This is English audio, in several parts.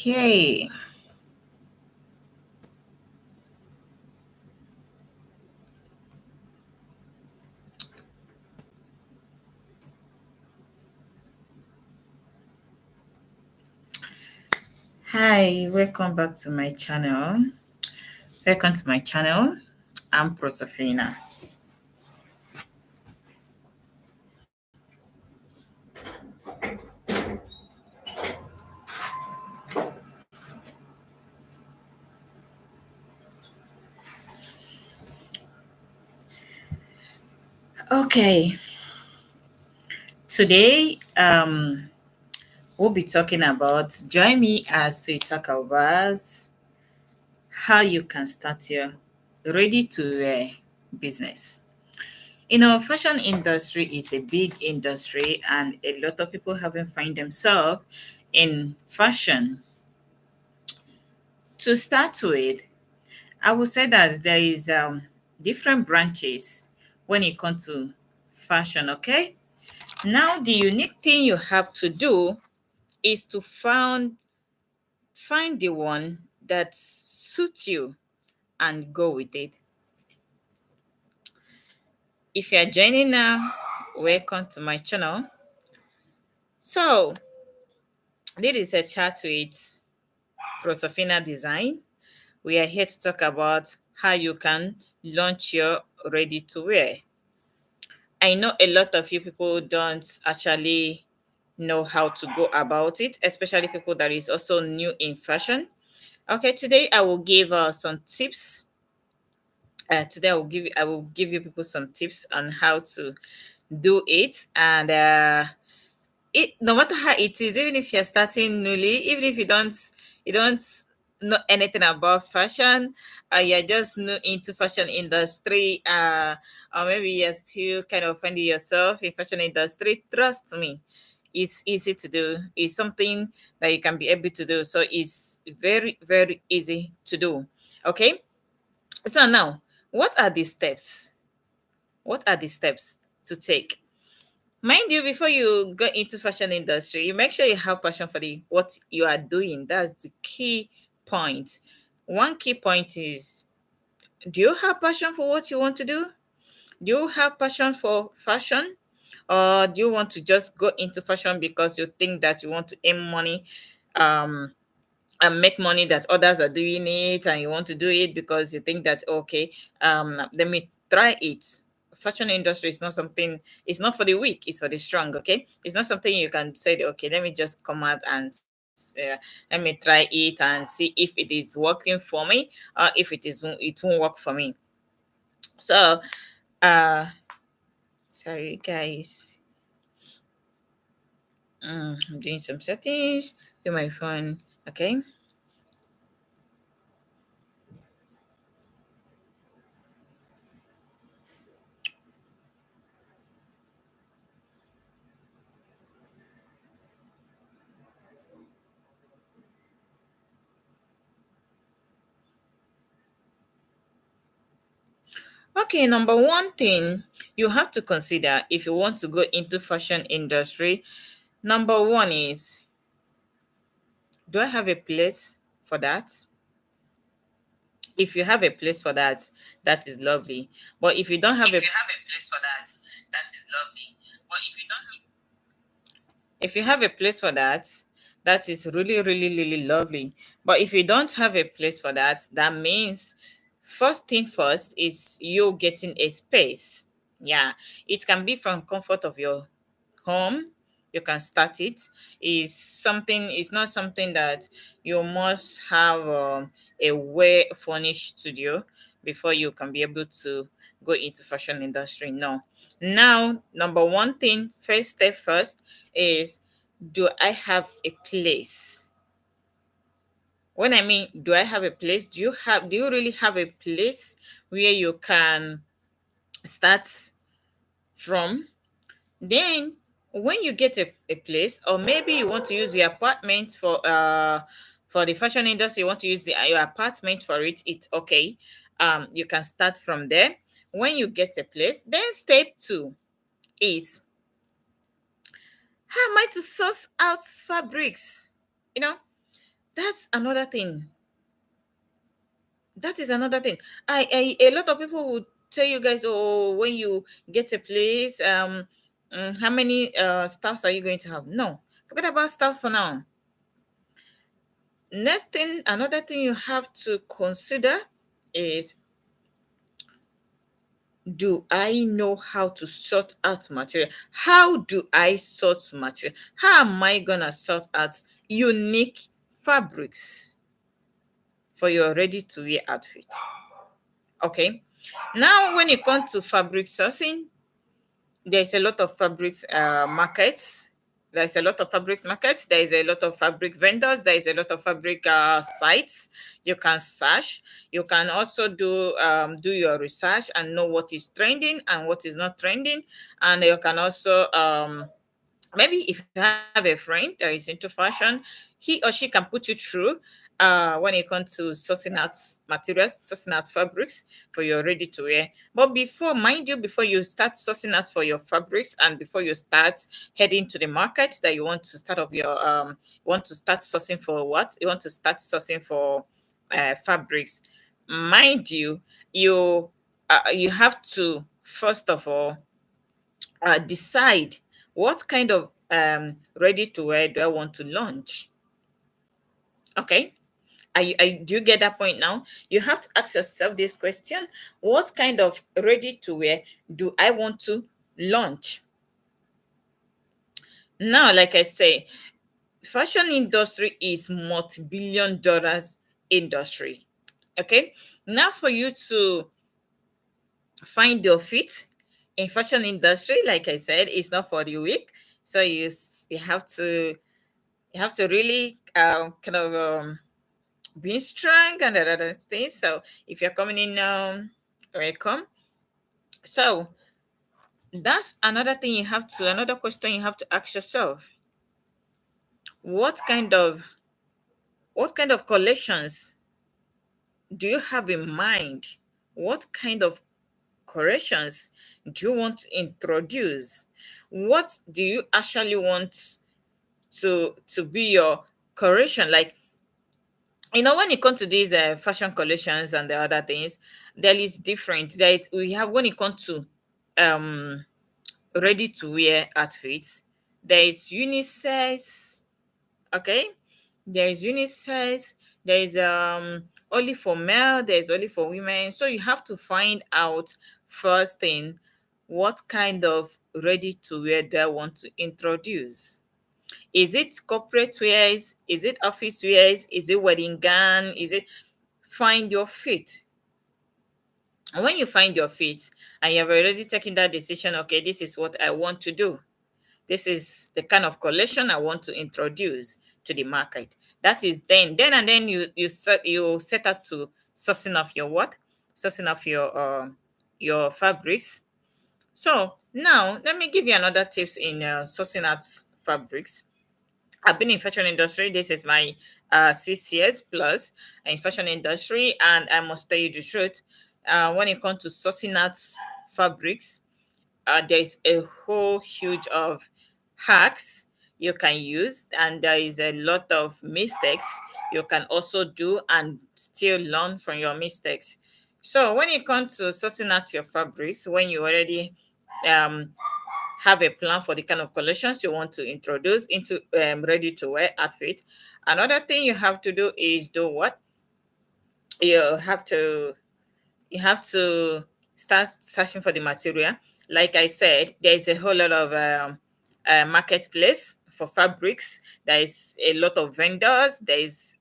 Okay. Hi, welcome back to my channel. Welcome to my channel. I'm Prosafina. Okay, today we'll be talking about join me as we talk about how you can start your ready to wear business. Fashion industry is a big industry and a lot of people haven't find themselves in fashion. To start with, I would say that there is different branches when it comes to fashion, okay? Now the unique thing you have to do is to find the one that suits you and go with it. If you are joining now, welcome to my channel. So this is a chat with Prosofina Design. We are here to talk about how you can launch your ready to wear. I know a lot of you people don't actually know how to go about it, especially people that is also new in fashion. Okay, today I will give some tips. Today I will give you people some tips on how to do it, and it no matter how it is, even if you're starting newly, even if you don't know anything about fashion, you're just new into fashion industry, or maybe you're still kind of finding yourself in fashion industry, trust me, it's easy to do. It's something that you can be able to do, so it's very very easy to do. Okay, so now, what are the steps? What are the steps to take? Mind you, before you go into fashion industry, you make sure you have passion for the what you are doing. That's the key point. One key point is, do you have passion for what you want to do? Do you have passion for fashion? Or do you want to just go into fashion because you think that you want to earn money, um and make money that others are doing it, and you want to do it because you think that, okay, let me try it. Fashion industry is not something, it's not for the weak, it's for the strong. Okay, it's not something you can say, okay, let me just come out and let me try it and see if it is working for me, or if it won't work for me. So uh sorry guys, I'm doing some settings with my phone. Okay. Okay, number one thing you have to consider if you want to go into fashion industry, number one is, do I have a place for that? If you have a place for that, that is lovely. But if you don't have a, if you have a place for that, that is lovely. But if you have a place for that, that is really, really, really lovely. But if you don't have a place for that, that means first thing first is you getting a space. Yeah, it can be from comfort of your home. You can start it. Is something. It's not something that you must have a well furnished studio before you can be able to go into fashion industry. No. Now, number one thing, first step first is, do I have a place? When I mean, do I have a place? Do you really have a place where you can start from? Then when you get a place, or maybe you want to use your apartment for the fashion industry, you want to use your apartment for it, it's okay. You can start from there. When you get a place, then step two is, how am I to source out fabrics? You know, That's another thing. That is another thing. A lot of people would tell you guys, oh, when you get a place, how many staffs are you going to have? No, forget about staff for now. Next thing, another thing you have to consider is, do I know how to sort out material? How do I sort material? How am I gonna sort out unique fabrics for your ready to wear outfit? Okay. Now, when it comes to fabric sourcing, there's a lot of fabrics markets. There's a lot of fabric markets. There is a lot of fabric vendors. There is a lot of fabric sites. You can search. You can also do your research and know what is trending and what is not trending. And you can also maybe if you have a friend that is into fashion, he or she can put you through when it comes to sourcing out materials, sourcing out fabrics for your ready to wear. But before, mind you, before you start sourcing out for your fabrics and before you start heading to the market that you want to start up your want to start sourcing for what? You want to start sourcing for fabrics. Mind you, you have to first of all decide what kind of ready to wear do I want to launch. Okay. Do you get that point now? You have to ask yourself this question: what kind of ready to wear do I want to launch? Now, like I say, fashion industry is multi-billion dollars industry. Okay. Now for you to find your fit in fashion industry, like I said, it's not for the weak. So you have to really kind of being strong and other things. So if you're coming in welcome. So that's another thing another question you have to ask yourself. What kind of collections do you have in mind? What kind of corrections do you want to introduce? What do you actually want to be your correction? Like, when it comes to these fashion collections and the other things, there is different that we have. When it comes to um ready to wear outfits, there is unisex. Okay, there is unisex. There is only for male, there is only for women. So you have to find out first thing, what kind of ready to wear do I want to introduce. Is it corporate wears? Is it office wears? Is it wedding gown? Is it Find your fit? And when you find your fit and you have already taken that decision, okay, this is what I want to do. This is the kind of collection I want to introduce to the market. That is then you set out to sourcing of your what? Sourcing of your fabrics. So now let me give you another tips in sourcing out fabrics. I've been in fashion industry. This is my 6 years plus in fashion industry, and I must tell you the truth. When it comes to sourcing out fabrics, there's a whole huge of hacks you can use, and there is a lot of mistakes you can also do and still learn from your mistakes. So when it comes to sourcing out your fabrics, when you already um, have a plan for the kind of collections you want to introduce into ready to wear outfit. Another thing you have to do is do what? You have to you have to start searching for the material. Like I said, there is a whole lot of marketplace for fabrics. There is a lot of vendors. There is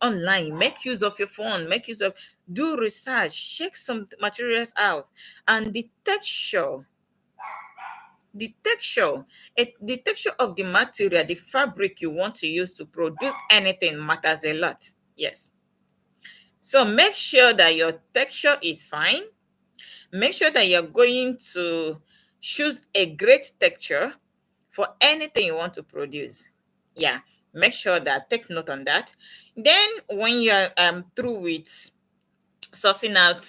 online. Make use of your phone. Do research. Check some materials out, and the texture of the material, the fabric you want to use to produce anything matters a lot. Yes. So make sure that your texture is fine. Make sure that you're going to choose a great texture for anything you want to produce. Yeah, make sure that, take note on that. Then when you're through with sourcing out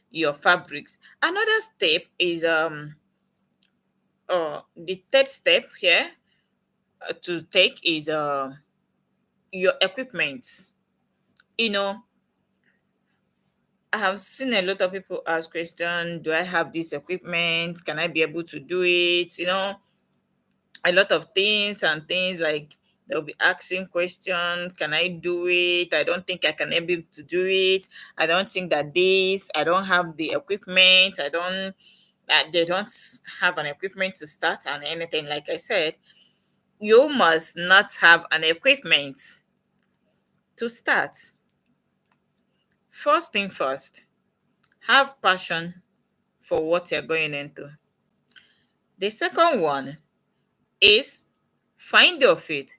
your fabrics, another step is the third step here to take is your equipment. You know, I have seen a lot of people ask question, do I have this equipment? Can I be able to do it? A lot of things and things like they'll be asking question, can I do it? I don't think I can able to do it. I don't think that this, I don't have the equipment. I don't that they don't have an equipment to start and anything. Like I said, you must not have an equipment to start. First thing first, have passion for what you're going into. The second one is find your fit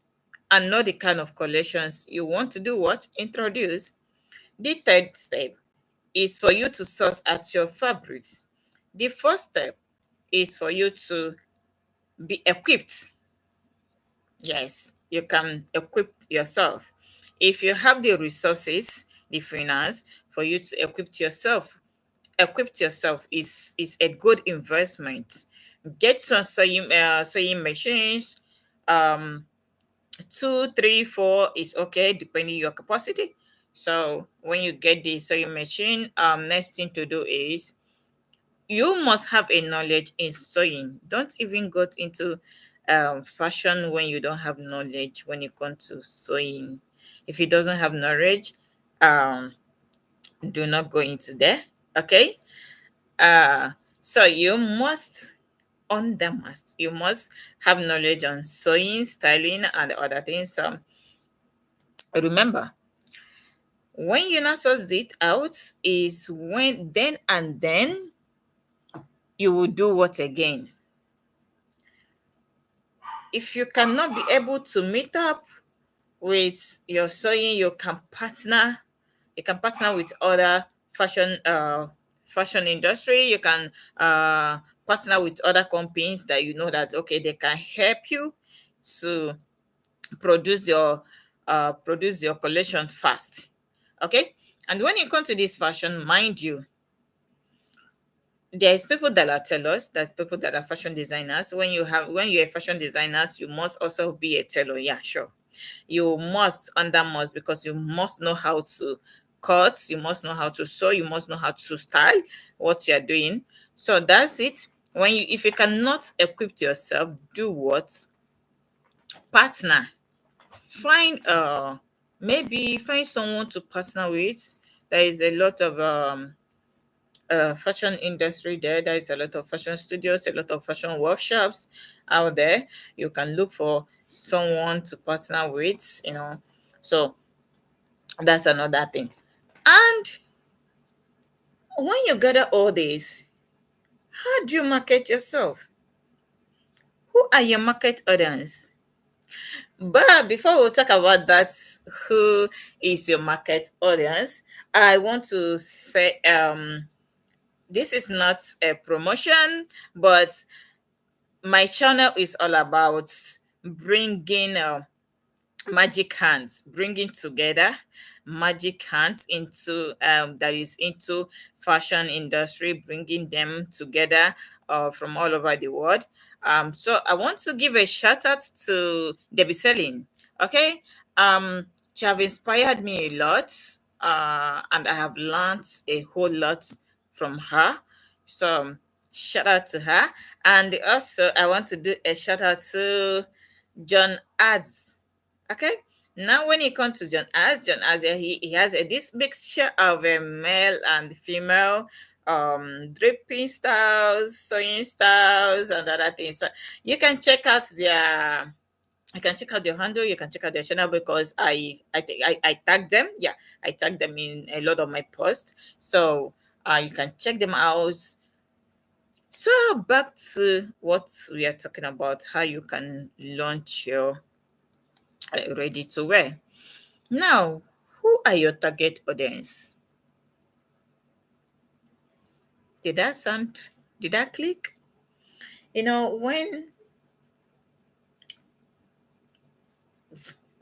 and know the kind of collections you want to do what? Introduce. The third step is for you to source at your fabrics. The first step is for you to be equipped. Yes, you can equip yourself. If you have the resources, the finance for you to equip yourself is a good investment. Get some sewing machines. Um, two, three, four is okay depending your capacity. So when you get the sewing machine, next thing to do is you must have a knowledge in sewing. Don't even go into fashion when you don't have knowledge when it comes to sewing. If you doesn't have knowledge, um, do not go into there. Okay. Uh, so you must have knowledge on sewing, styling, and other things. So remember, when you not source it out is when then and then you will do what again. If you cannot be able to meet up with your sewing, you can partner with other fashion industry. You can partner with other companies that you know that okay, they can help you to produce your collection fast. Okay. And when you come to this fashion, mind you, there's people that are tellers, that people that are fashion designers. When you're a fashion designers, you must also be a teller. Yeah, sure. You must under must because you must know how to cut, you must know how to sew, you must know how to style what you're doing. So that's it. If you cannot equip yourself, do what? Partner. Maybe find someone to partner with. There is a lot of fashion industry there. There is a lot of fashion studios, a lot of fashion workshops out there. You can look for someone to partner with, So that's another thing. And when you gather all this, how do you market yourself? Who are your market audience? But before we talk about that, who is your market audience? I want to say this is not a promotion, but my channel is all about bringing magic hands, bringing together magic hands into that is into fashion industry, bringing them together from all over the world. So I want to give a shout out to Debbie Selling. Okay. She have inspired me a lot, and I have learned a whole lot from her. So shout out to her. And also I want to do a shout out to John Az. Okay. Now, when it comes to John Az, yeah, he has this mixture of a male and female draping styles, sewing styles, and other things. So you can check out their handle. You can check out their channel because I tag them. Yeah, I tag them in a lot of my posts. So you can check them out. So back to what we are talking about, how you can launch your ready to wear. Now, who are your target audience? Did that sound, did that click? When,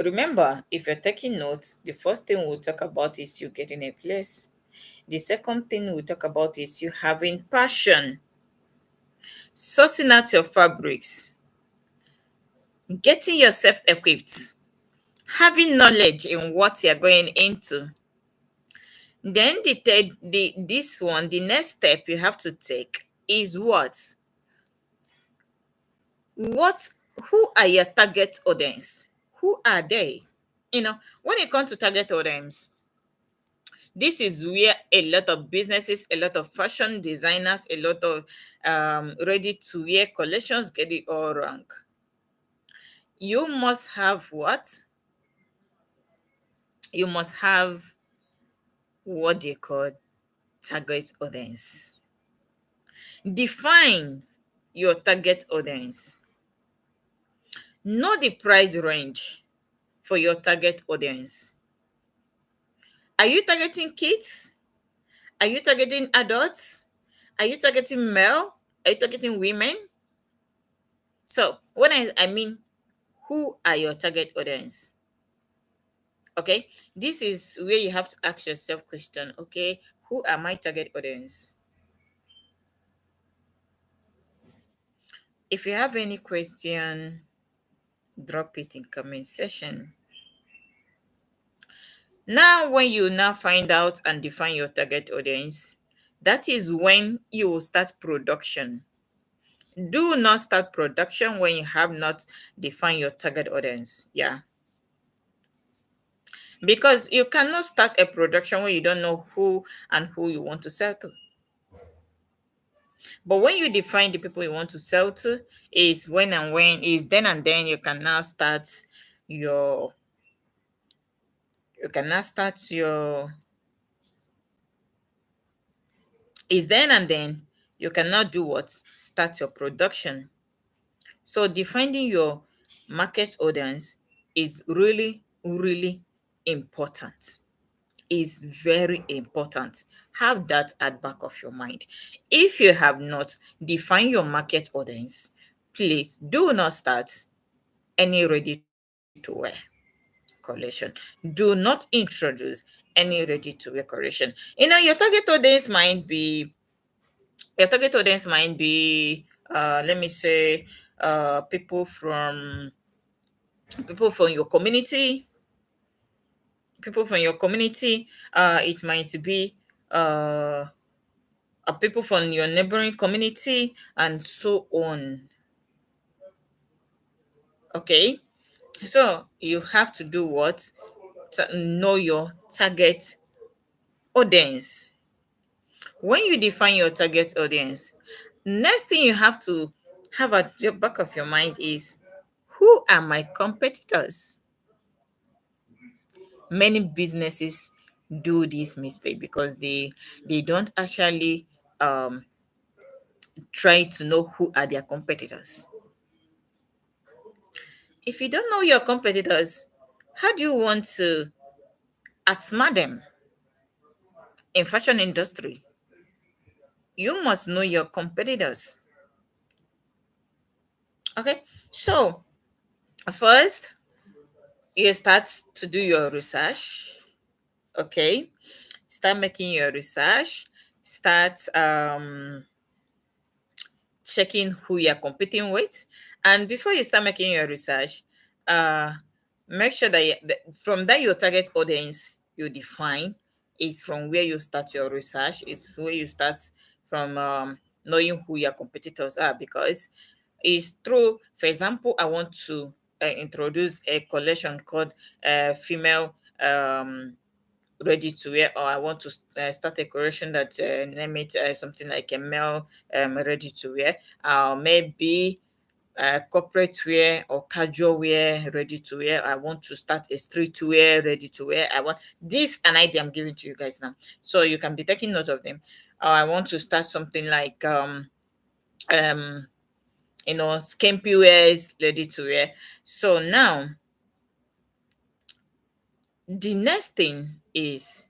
remember, if you're taking notes, the first thing we'll talk about is you getting a place. The second thing we'll talk about is you having passion, sourcing out your fabrics, getting yourself equipped, having knowledge in what you're going into. Then the next step you have to take is what who are your target audience? Who are they? When it comes to target audience, this is where a lot of businesses, a lot of fashion designers, a lot of ready to wear collections get it all wrong. You must have you must have what they call target audience. Define your target audience. Know the price range for your target audience. Are you targeting kids? Are you targeting adults? Are you targeting male? Are you targeting women? So when I mean, who are your target audience? Okay, this is where you have to ask yourself question. Okay, who are my target audience? If you have any question, drop it in comment section. Now, when you now find out and define your target audience, that is when you will start production. Do not start production when you have not defined your target audience. Yeah. Because you cannot start a production when you don't know who and who you want to sell to. But when you define the people you want to sell to, is is then and then you can now start your you can now start your is then and then you cannot do what? Start your production. So defining your market audience is really, really important. Is very important. Have that at back of your mind. If you have not defined your market audience, please do not start any ready to wear collection. Do not introduce any ready to wear collection. Your target audience might be let me say people from your community, it might be uh, people from your neighboring community, and so on. Okay, so you have to do what? Know your target audience. When you define your target audience, next thing you have to have at the back of your mind is, who are my competitors? Many businesses do this mistake because they don't actually try to know who are their competitors. If you don't know your competitors, how do you want to outsmart them? In fashion industry, you must know your competitors. Okay, so first you start to do your research. Okay, start making your research. Start checking who you're competing with. And before you start making your research, uh, make sure that from that your target audience you define is from where you start your research, is where you start from knowing who your competitors are. Because it's true, for example, I want to introduce a collection called female ready to wear, or I want to start a collection that name it something like a male ready to wear, maybe corporate wear or casual wear ready to wear. I want to start a street wear ready to wear. I want this an idea I'm giving to you guys now, so you can be taking note of them. I want to start something like um skimpy wears ready to wear. So now the next thing is,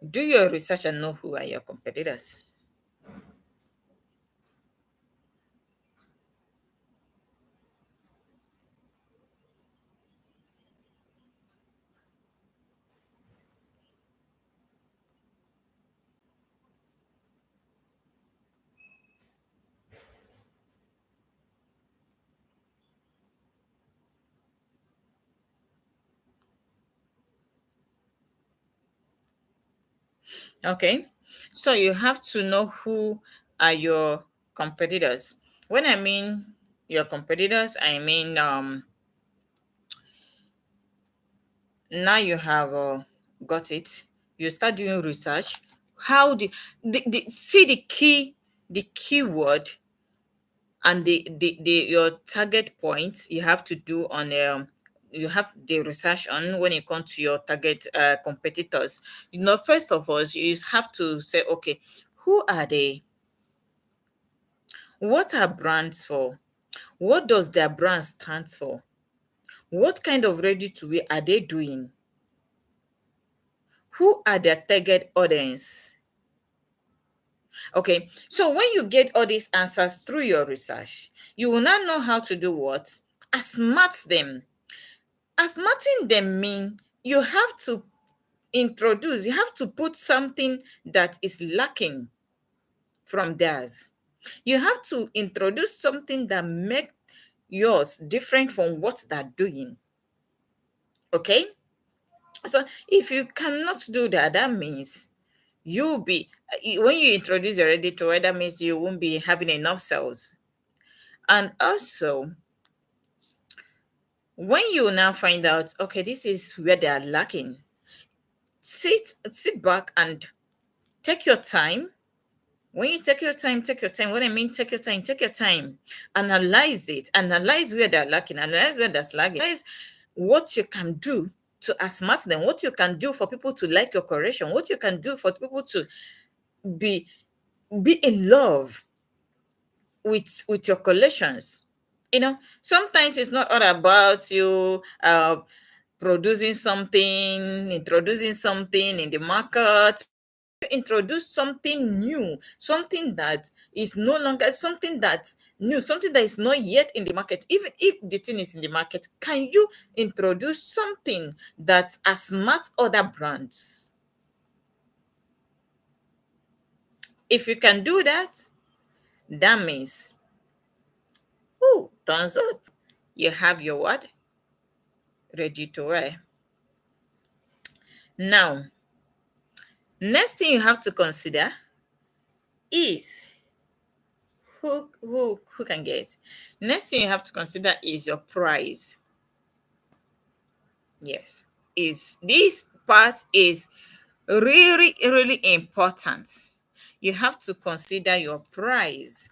do your research and know who are your competitors. Okay. So you have to know who are your competitors. When I mean your competitors, I mean now you have got it. You start doing research. How the see the keyword and the your target points you have to do on you have the research on when it comes to your target competitors. First of all, you have to say, okay, who are they? What are brands for? What does their brand stand for? What kind of ready to wear are they doing? Who are their target audience? Okay, so when you get all these answers through your research, you will now know how to do what? Smart them. Smarting them mean you have to introduce, you have to put something that is lacking from theirs. You have to introduce something that make yours different from what they're doing. Okay? So if you cannot do that, that means you'll be when you introduce your ready to wear, that means you won't be having enough sales. And also, when you now find out, okay, this is where they are lacking, sit back and take your time. When you take your time. What I mean, take your time. Analyze it. Analyze where they're lacking. Analyze where that's lagging. Analyze what you can do to smart them. What you can do for people to like your correction. What you can do for people to be be in love with your collections. Sometimes it's not all about you producing something, introducing something in the market. Introduce something new, something that is no longer something that's new, something that is not yet in the market. Even if the thing is in the market, can you introduce something that as smart other brands? If you can do that, that means, oh, thumbs up. You have your what? Ready to wear. Now, next thing you have to consider is who can guess. Next thing you have to consider is your price. Yes, is this part is really really important. You have to consider your price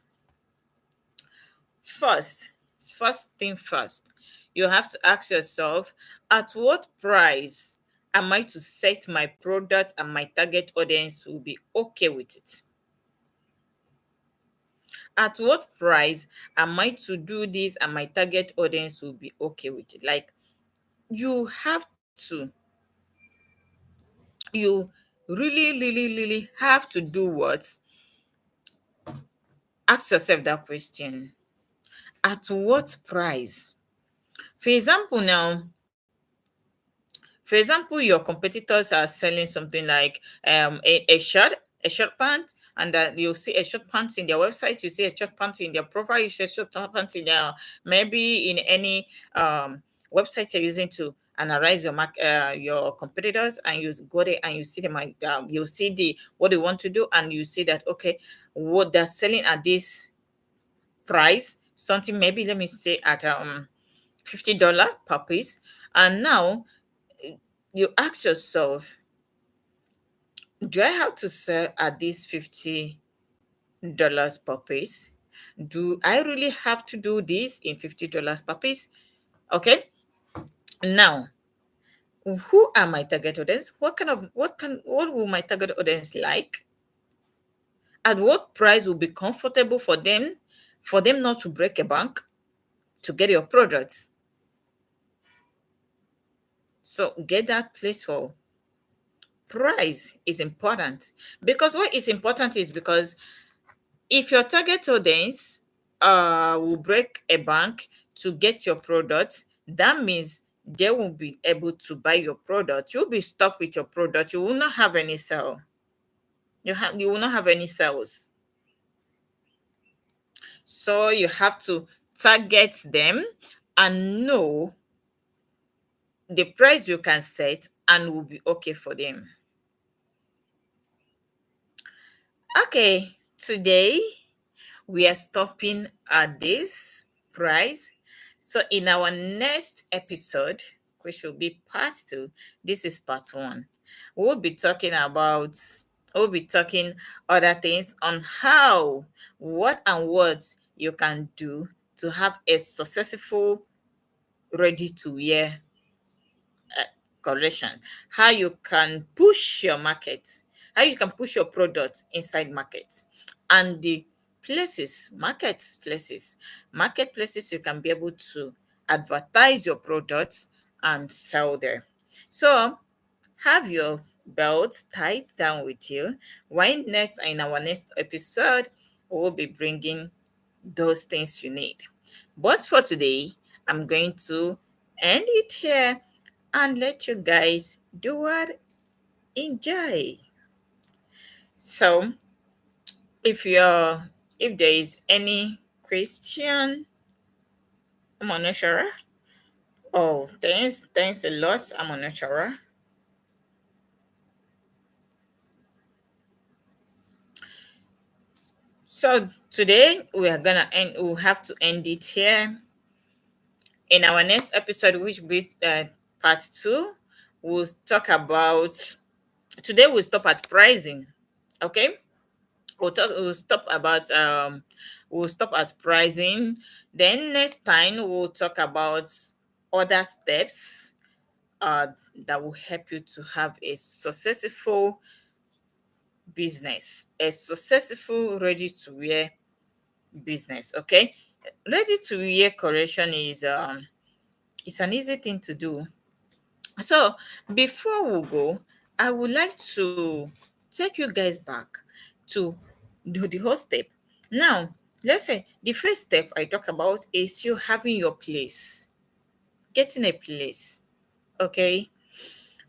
first. First thing first, you have to ask yourself, at what price am I to set my product and my target audience will be okay with it? At what price am I to do this and my target audience will be okay with it? Like, you have to, you really, really, really have to do what? Ask yourself that question. At what price? For example, now, for example, your competitors are selling something like a short pant, and that you see a short pants in their website, you see a short pants in their profile, you see a short pants in their maybe in any website you're using to analyze your competitors, and you go there and you see them, you see the what they want to do, and you see that, okay, what they're selling at this price, something maybe let me say at $50 per piece. And now you ask yourself, do I have to sell at this $50 per piece? Do I really have to do this in $50 per piece? Okay. Now, who are my target audience? What will my target audience like? At what price will be comfortable for them not to break a bank to get your products? So get that place for price is important, because what is important is because if your target audience will break a bank to get your product, that means they will be able to buy your product. You'll be stuck with your product. You will not have any sale. You will not have any sales. So you have to target them and know the price you can set and will be okay for them. Okay, today we are stopping at this price. So in our next episode, which will be part two, this is part one. We'll be talking about we'll be talking other things on how, what and what you can do to have a successful ready to wear uh, collection, how you can push your market, how you can push your product inside markets, and the marketplaces you can be able to advertise your products and sell there. So have your belt tied down with you. When next in our next episode, we'll be bringing those things you need. But for today, I'm going to end it here and let you guys do what? Enjoy. So, if you're if there is any question, I'm not sure. Oh, thanks a lot. I'm not sure. So today we are gonna end. We'll have to end it here. In our next episode, which will be part two, we'll talk about. Today we'll stop at pricing. Okay, we'll stop at pricing. Then next time we'll talk about other steps uh, that will help you to have a successful business, a successful ready to wear business. Okay, ready to wear correction is it's an easy thing to do. So before we go, I would like to take you guys back to do the whole step. Now, let's say the first step I talk about is you having your place, getting a place. Okay.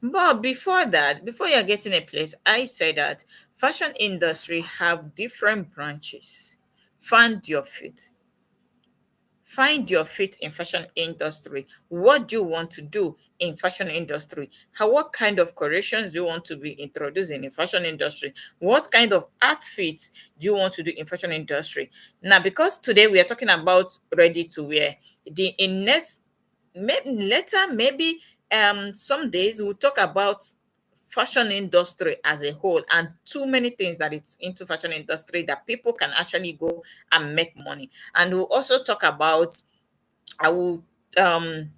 But before that, before you're getting a place, I say that fashion industry have different branches. Find your fit. Find your fit in fashion industry. What do you want to do in fashion industry? How, what kind of corrections do you want to be introducing in fashion industry? What kind of outfits do you want to do in fashion industry? Now, because today we are talking about ready to wear, the in next later maybe some days we'll talk about fashion industry as a whole and too many things that is into fashion industry that people can actually go and make money. And we'll also talk about, I will um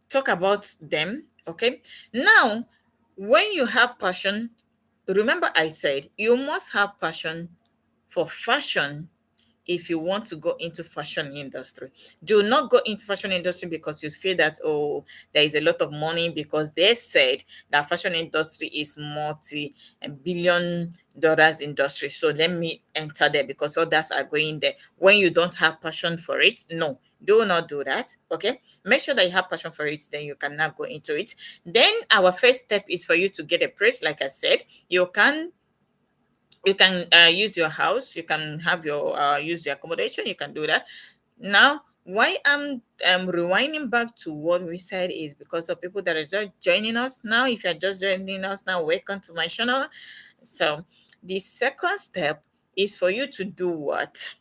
talk about them. Okay. Now, when you have passion, remember I said you must have passion for fashion. If you want to go into fashion industry, do not go into fashion industry because you feel that, oh, there is a lot of money, because they said that fashion industry is multi-billion dollars industry, so let me enter there because others are going there. When you don't have passion for it, no, do not do that. Okay, make sure that you have passion for it, then you can now go into it. Then our first step is for you to get a place. Like I said, you can use your house, you can have your use your accommodation, you can do that. Now, why I'm rewinding back to what we said is because of people that are just joining us now. If you're just joining us now, welcome to my channel. So the second step is for you to do what?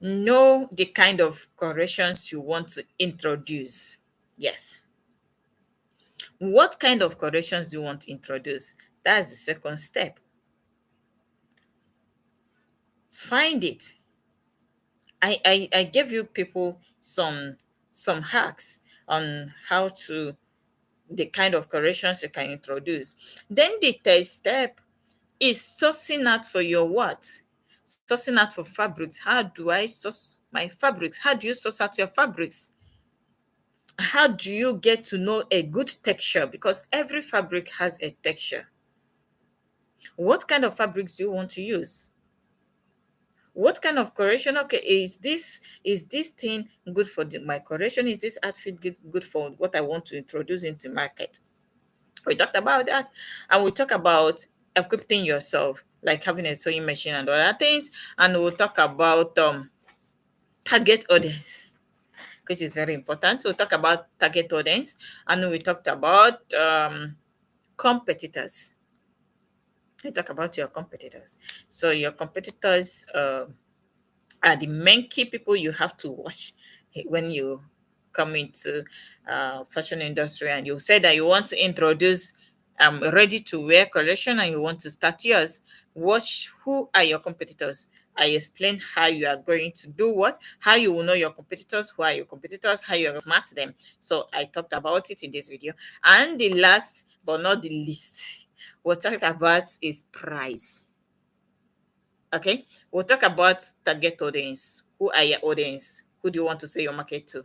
Know the kind of corrections you want to introduce. Yes, what kind of corrections do you want to introduce? That's the second step. Find it. I gave you people some hacks on how to, the kind of corrections you can introduce. Then the third step is sourcing out for your what? Sourcing out for fabrics. How do I source my fabrics? How do you source out your fabrics? How do you get to know a good texture? Because every fabric has a texture. What kind of fabrics do you want to use? What kind of correction? Okay, is this thing good for my correction? Is this outfit good for what I want to introduce into market? We talked about that, and we talk about equipping yourself, like having a sewing machine and other things. And we'll talk about target audience, which is very important. We'll talk about target audience, and we talked about competitors. You talk about your competitors. So your competitors are the main key people you have to watch when you come into fashion industry, and you say that you want to introduce ready to wear collection and you want to start yours. Watch who are your competitors. I explain how you are going to do what, how you will know your competitors, who are your competitors, how you match them. So I talked about it in this video. And the last but not the least, what I talked about is price. Okay, we'll talk about target audience. Who are your audience? Who do you want to sell your market to?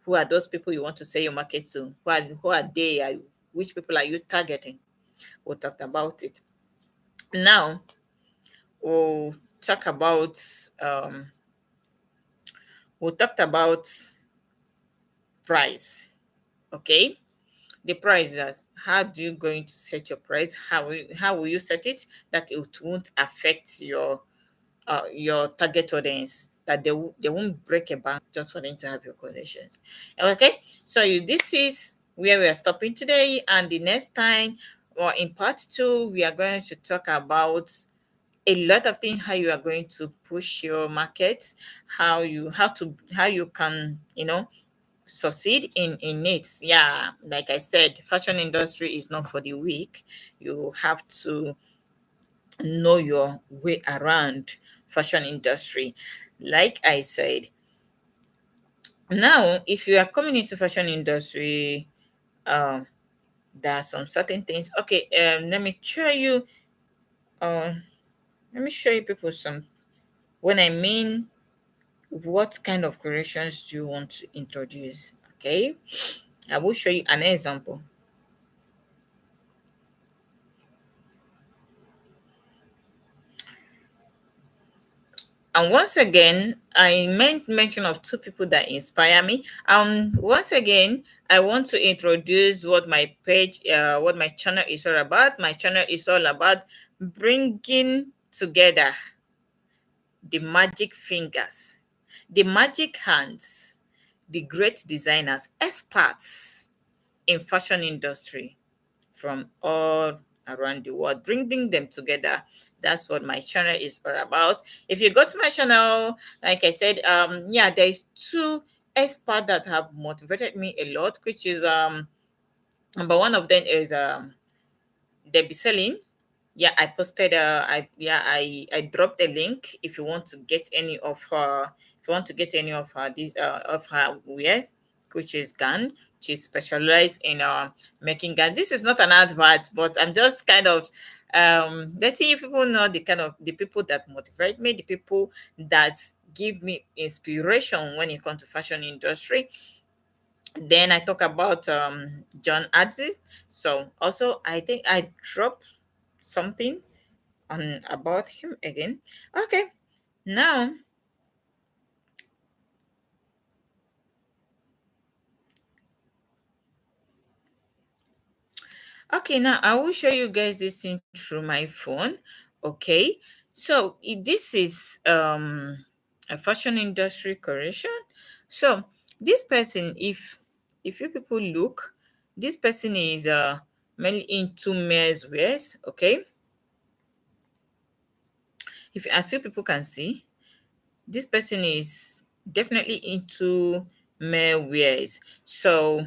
Who are those people you want to sell your market to? Who are they? Which people are you targeting? We'll talk about it. Now we'll talk about um we talked about price. Okay. The price is how do you going to set your price? How will you set it that it won't affect your target audience, that they won't break a bank just for them to have your connections. Okay, so this is where we are stopping today, and the next time, or in part two, we are going to talk about a lot of things, how you are going to push your market, how you can succeed in it. Yeah, like I said, fashion industry is not for the weak. You have to know your way around fashion industry. Like I said, now if you are coming into fashion industry, um there are some certain things. Okay, uh let me show you people some, when I mean what kind of creations do you want to introduce. Okay, I will show you an example. And once again, I made mention of two people that inspire me. Once again, I want to introduce what my channel is all about. My channel is all about bringing together the magic fingers, the magic hands, the great designers, experts in fashion industry from all around the world, bringing them together. That's what my channel is all about. If you go to my channel, like I said, yeah, there's two experts that have motivated me a lot, which is number one of them is Debbie Selling. Yeah, I posted I dropped a link if you want to get any of her, these of her wear, which is gun. She's specialized in making gun. This is not an advert, but I'm just kind of letting you people know the kind of the people that motivate me, the people that give me inspiration when it comes to fashion industry. Then I talk about John Adzi. So also I think I dropped something on about him again. Okay, now now I will show you guys this thing through my phone. Okay, so this is a fashion industry correction. So this person, if you people look, this person is mainly into men's wears. Okay, if as you people can see, this person is definitely into male wears. So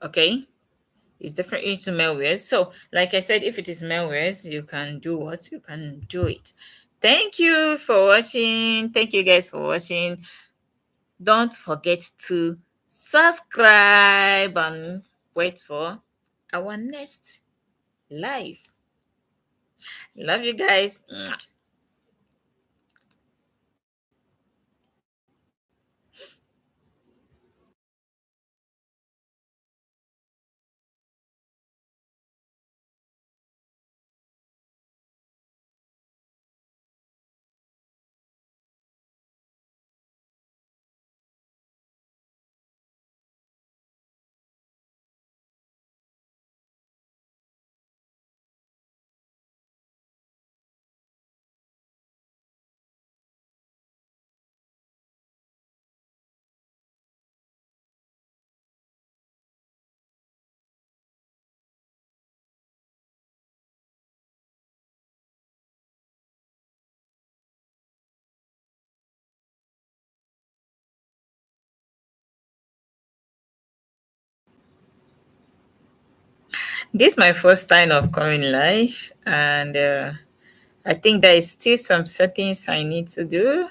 okay, it's definitely into male wears. So like I said, if it is male wears, you can do what, you can do it. Thank you for watching. Thank you guys for watching. Don't forget to subscribe and wait for our next live. Love you guys. This is my first time of coming live, and I think there is still some settings I need to do.